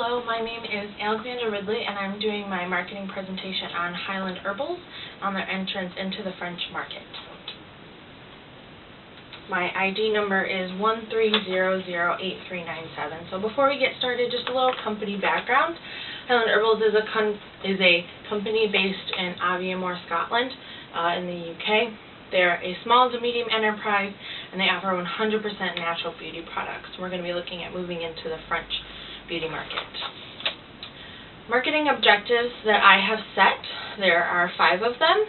Hello, my name is Alexandra Ridley, and I'm doing my marketing presentation on Highland Herbals on their entrance into the French market. My ID number is 13008397. So before we get started, just a little company background. Highland Herbals is a company based in Aviemore, Scotland, in the UK. They're a small to medium enterprise, and they offer 100% natural beauty products. We're going to be looking at moving into the French beauty market. Marketing objectives that I have set, there are 5 of them.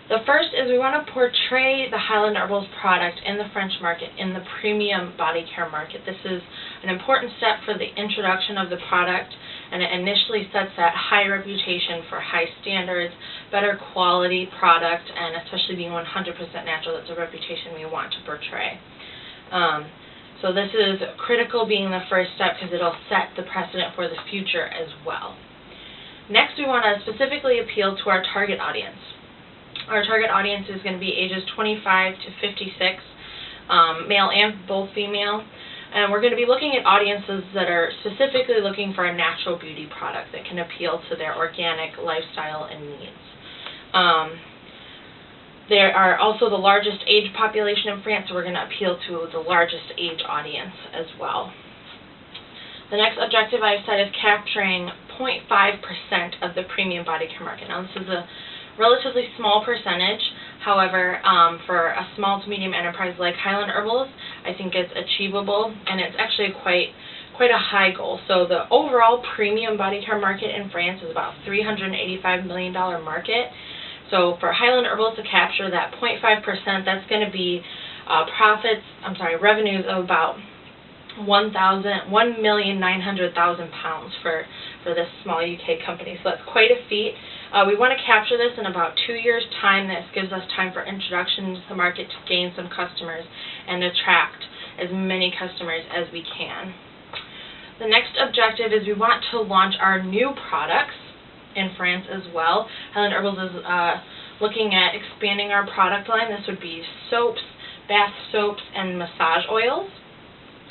The first is we want to portray the Highland Herbals product in the French market, in the premium body care market. This is an important step for the introduction of the product, and it initially sets that high reputation for high standards, better quality product, and especially being 100% natural. That's a reputation we want to portray. So this is critical, being the first step, because it'll set the precedent for the future as well. Next, we want to specifically appeal to our target audience. Our target audience is going to be ages 25 to 56, male and both female. And we're going to be looking at audiences that are specifically looking for a natural beauty product that can appeal to their organic lifestyle and needs. There are also the largest age population in France, so we're going to appeal to the largest age audience as well. The next objective I've set is capturing 0.5% of the premium body care market. Now, this is a relatively small percentage. However, for a small to medium enterprise like Highland Herbals, I think it's achievable, and it's actually quite a high goal. So the overall premium body care market in France is about $385 million market. So for Highland Herbals to capture that 0.5%, that's going to be revenues of about £1,900,000 for this small UK company. So that's quite a feat. We want to capture this in about 2 years' time. This gives us time for introduction to the market to gain some customers and attract as many customers as we can. The next objective is we want to launch our new products in France as well. Highland Herbals is looking at expanding our product line. This would be soaps, bath soaps, and massage oils.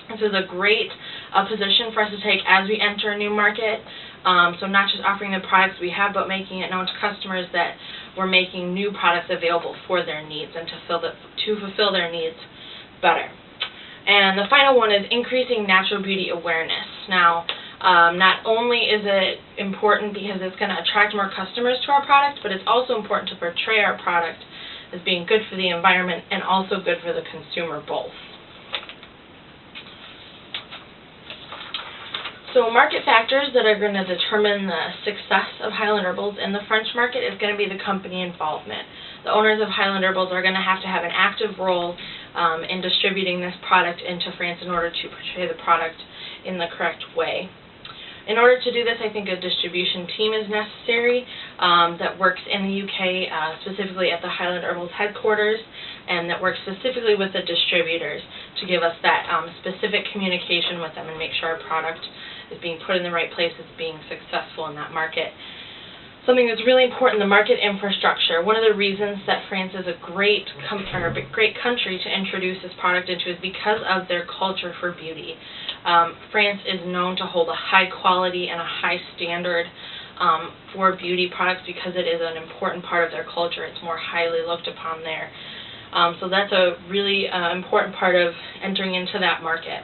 This is a great position for us to take as we enter a new market. So not just offering the products we have, but making it known to customers that we're making new products available for their needs and to fulfill their needs better. And the final one is increasing natural beauty awareness. Now, not only is it important because it's going to attract more customers to our product, but it's also important to portray our product as being good for the environment and also good for the consumer both. So market factors that are going to determine the success of Highland Herbals in the French market is going to be the company involvement. The owners of Highland Herbals are going to have an active role in distributing this product into France in order to portray the product in the correct way. In order to do this, I think a distribution team is necessary that works in the UK, specifically at the Highland Herbals headquarters, and that works specifically with the distributors to give us that specific communication with them and make sure our product is being put in the right place, is being successful in that market. Something that's really important, the market infrastructure. One of the reasons that France is a great country to introduce this product into is because of their culture for beauty. France is known to hold a high quality and a high standard for beauty products because it is an important part of their culture. It's more highly looked upon there. So that's a really important part of entering into that market.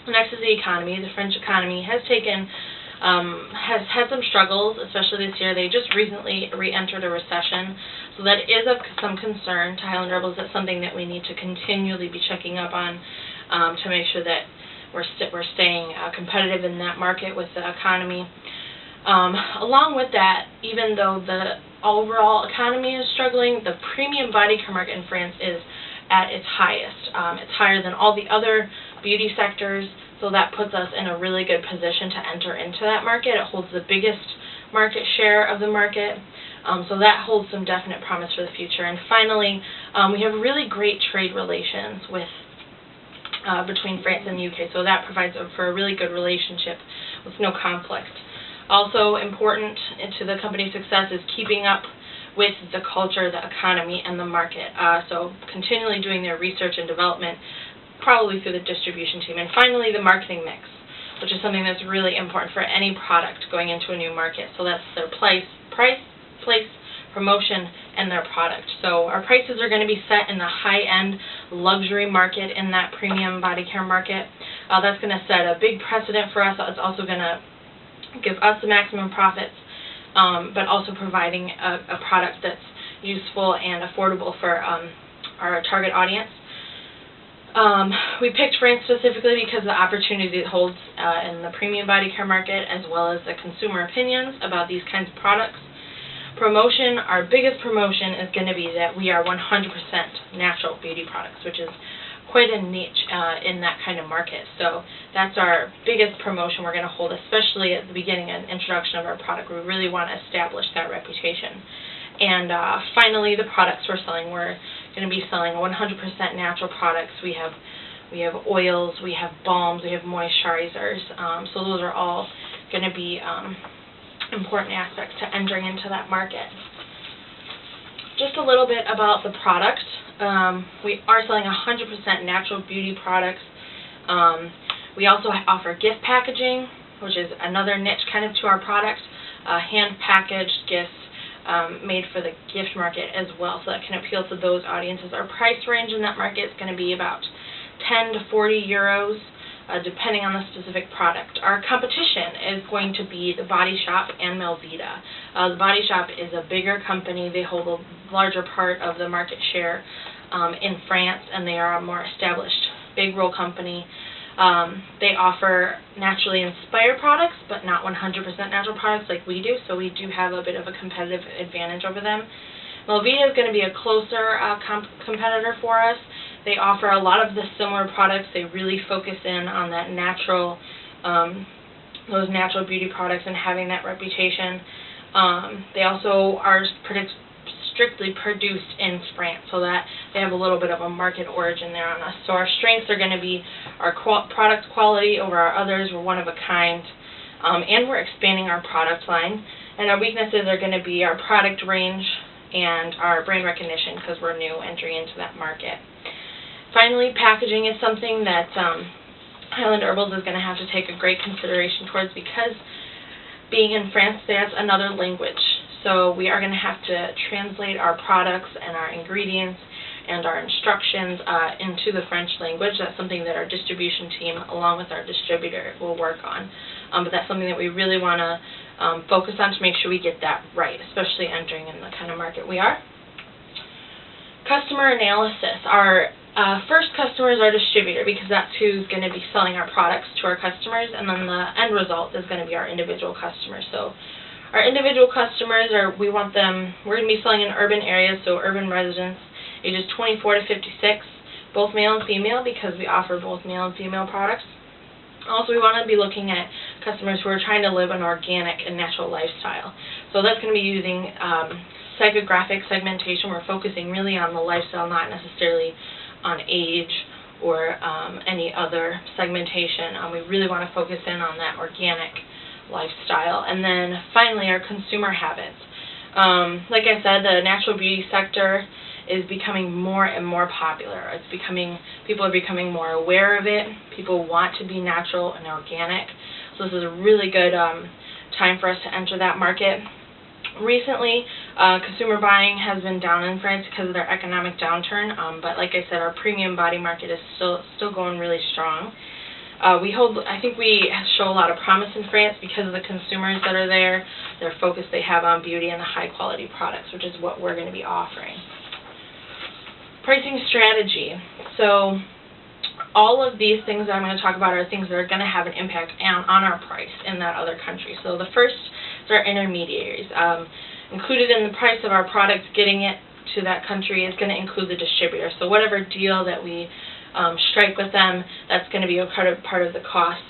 Next is the economy. The French economy has had some struggles, especially this year. They just recently re-entered a recession, so that is of some concern to Highland Herbals. That's something that we need to continually be checking up on to make sure that we're staying competitive in that market with the economy. Along with that, even though the overall economy is struggling, the premium body care market in France is at its highest. It's higher than all the other beauty sectors, so that puts us in a really good position to enter into that market. It holds the biggest market share of the market, so that holds some definite promise for the future. And finally, we have really great trade relations between France and the UK, so that provides for a really good relationship with no conflict. Also important to the company's success is keeping up with the culture, the economy, and the market. So continually doing their research and development, probably through the distribution team. And finally, the marketing mix. which is something that's really important for any product going into a new market. So that's their price, place, promotion, and their product. So our prices are going to be set in the high-end luxury market, in that premium body care market. That's going to set a big precedent for us. It's also going to give us the maximum profits, but also providing a product that's useful and affordable for our target audience. We picked France specifically because of the opportunity it holds in the premium body care market, as well as the consumer opinions about these kinds of products. Promotion, our biggest promotion is going to be that we are 100% natural beauty products, which is quite a niche in that kind of market. So that's our biggest promotion we're going to hold, especially at the beginning and introduction of our product. We really want to establish that reputation. And finally, the products we're selling. We're going to be selling 100% natural products. We have oils, we have balms, we have moisturizers. So those are all going to be important aspects to entering into that market. Just a little bit about the product. We are selling 100% natural beauty products. We also offer gift packaging, which is another niche kind of to our product. Hand-packaged gifts made for the gift market as well, so that can appeal to those audiences. Our price range in that market is going to be about 10 to 40 euros, depending on the specific product. Our competition is going to be the Body Shop and Melvita. The Body Shop is a bigger company. They hold a larger part of the market share in France, and they are a more established big roll company. They offer naturally inspired products, but not 100% natural products like we do, so we do have a bit of a competitive advantage over them. Melvita is going to be a closer competitor for us. They offer a lot of the similar products. They really focus in on that natural, those natural beauty products and having that reputation. They also are strictly produced in France, so that they have a little bit of a market origin there on us. So our strengths are going to be our product quality over our others. We're one of a kind, and we're expanding our product line. And our weaknesses are going to be our product range and our brand recognition, because we're new entering into that market. Finally, packaging is something that Highland Herbals is going to have to take a great consideration towards, because being in France, that's another language. So we are going to have to translate our products and our ingredients and our instructions into the French language. That's something that our distribution team, along with our distributor, will work on. But that's something that we really want to focus on to make sure we get that right, especially entering in the kind of market we are. Customer analysis. Our first customer is our distributor, because that's who's going to be selling our products to our customers, and then the end result is going to be our individual customers. So our individual customers we're going to be selling in urban areas, so urban residents, ages 24 to 56, both male and female, because we offer both male and female products. Also, we want to be looking at customers who are trying to live an organic and natural lifestyle. So that's going to be using psychographic segmentation. We're focusing really on the lifestyle, not necessarily on age or any other segmentation. We really want to focus in on that organic lifestyle. And then finally, our consumer habits. Like I said, the natural beauty sector is becoming more and more popular. People are becoming more aware of it. People want to be natural and organic. So this is a really good time for us to enter that market. Recently, consumer buying has been down in France because of their economic downturn, but like I said, our premium body market is still going really strong. I think we show a lot of promise in France because of the consumers that are there, their focus they have on beauty and the high quality products, which is what we're going to be offering. Pricing strategy. So all of these things that I'm going to talk about are things that are going to have an impact on our price in that other country. So the first is our intermediaries. Included in the price of our product, getting it to that country, is going to include the distributor. So whatever deal that we strike with them, that's going to be a part of the cost.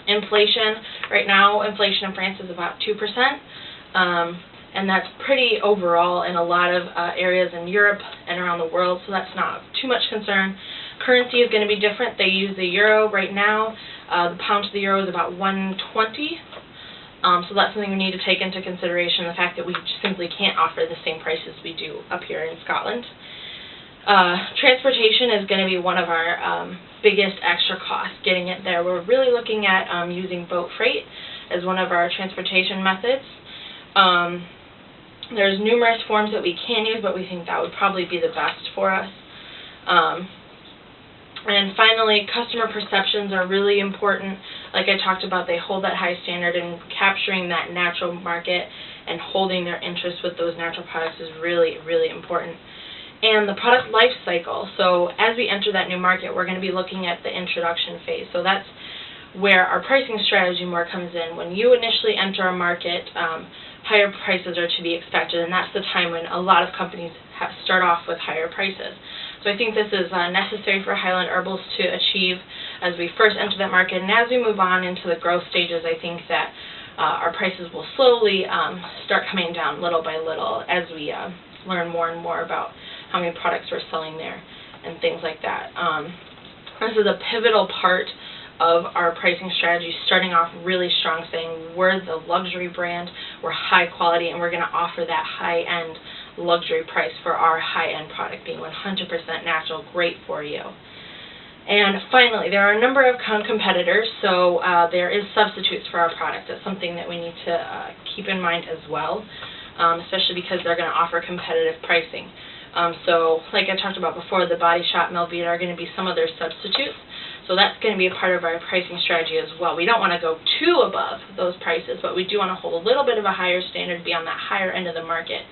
Inflation. Right now, inflation in France is about 2%. And that's pretty overall in a lot of areas in Europe and around the world, so that's not too much concern. Currency is going to be different. They use the euro right now. The pound to the euro is about 120. So that's something we need to take into consideration, the fact that we simply can't offer the same prices we do up here in Scotland. Transportation is going to be one of our biggest extra costs, getting it there. We're really looking at using boat freight as one of our transportation methods. There's numerous forms that we can use, but we think that would probably be the best for us. And finally, customer perceptions are really important. Like I talked about, they hold that high standard, and capturing that natural market and holding their interest with those natural products is really, really important. And the product life cycle. So as we enter that new market, we're going to be looking at the introduction phase. So that's where our pricing strategy more comes in. When you initially enter a market, higher prices are to be expected, and that's the time when a lot of companies start off with higher prices. So I think this is necessary for Highland Herbals to achieve as we first enter that market. And as we move on into the growth stages, I think that our prices will slowly start coming down little by little as we learn more and more about how many products we're selling there and things like that. This is a pivotal part of our pricing strategy, starting off really strong, saying we're the luxury brand, we're high quality, and we're going to offer that high-end luxury price for our high-end product, being 100% natural, great for you. And finally, there are a number of competitors, so there is substitutes for our product. That's something that we need to keep in mind as well, especially because they're going to offer competitive pricing. So like I talked about before, the Body Shop, Melvita are going to be some of their substitutes. So that's going to be a part of our pricing strategy as well. We don't want to go too above those prices, but we do want to hold a little bit of a higher standard, be on that higher end of the market.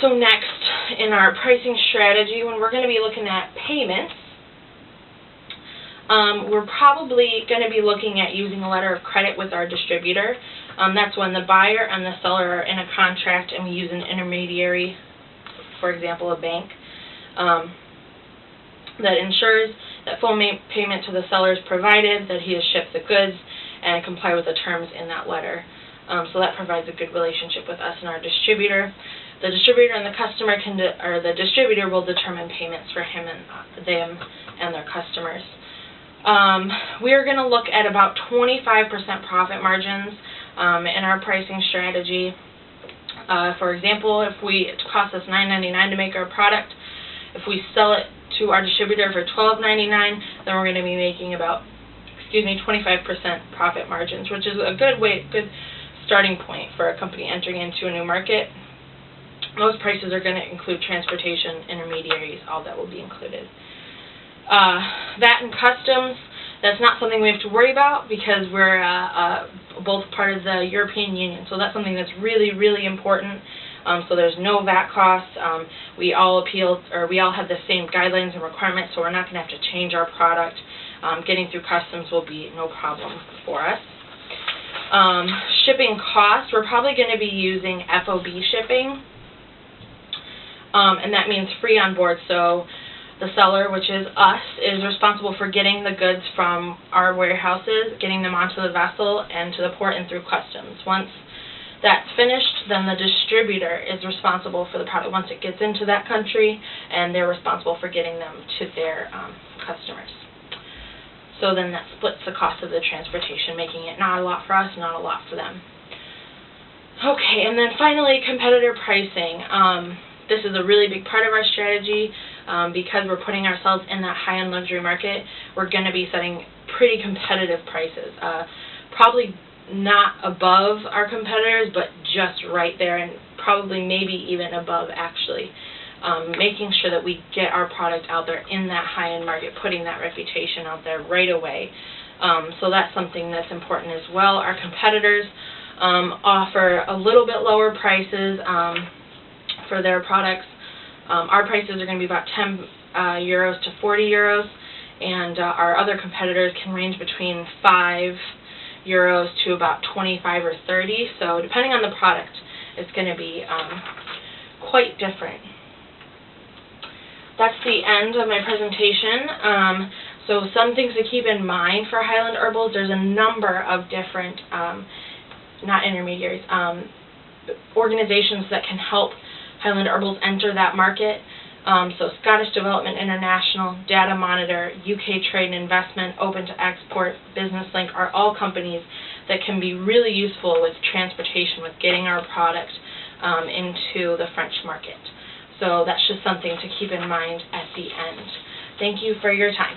So next, in our pricing strategy, when we're going to be looking at payments, we're probably going to be looking at using a letter of credit with our distributor. That's when the buyer and the seller are in a contract and we use an intermediary, for example, a bank, that ensures that full payment to the seller is provided, that he has shipped the goods, and comply with the terms in that letter. So that provides a good relationship with us and our distributor. The distributor and the customer or the distributor will determine payments for him and them and their customers. We are going to look at about 25% profit margins in our pricing strategy. For example, if it costs us $9.99 to make our product, if we sell it to our distributor for $12.99, then we're going to be making about, 25% profit margins, which is a good starting point for a company entering into a new market. Most prices are going to include transportation, intermediaries, all that will be included. VAT and customs, that's not something we have to worry about because we're both part of the European Union, so that's something that's really, really important. So there's no VAT costs. We all have the same guidelines and requirements, so we're not going to have to change our product. Getting through customs will be no problem for us. Shipping costs, we're probably going to be using FOB shipping, and that means free on board. So the seller, which is us, is responsible for getting the goods from our warehouses, getting them onto the vessel and to the port and through customs. Once that's finished, then the distributor is responsible for the product once it gets into that country, and they're responsible for getting them to their customers. So then that splits the cost of the transportation, making it not a lot for us, not a lot for them. Okay, and then finally, competitor pricing. This is a really big part of our strategy because we're putting ourselves in that high-end luxury market. We're going to be setting pretty competitive prices. Probably not above our competitors, but just right there, and probably maybe even above, actually. Making sure that we get our product out there in that high-end market, putting that reputation out there right away. So that's something that's important as well. Our competitors offer a little bit lower prices for their products. Our prices are going to be about 10 euros to 40 euros, and our other competitors can range between 5 euros to about 25 or 30. So depending on the product, it's going to be quite different. That's the end of my presentation. So some things to keep in mind for Highland Herbals. There's a number of different, not intermediaries, organizations that can help Highland Herbals enter that market. So Scottish Development International, Data Monitor, UK Trade and Investment, Open to Export, Business Link are all companies that can be really useful with transportation, with getting our product into the French market. So that's just something to keep in mind at the end. Thank you for your time.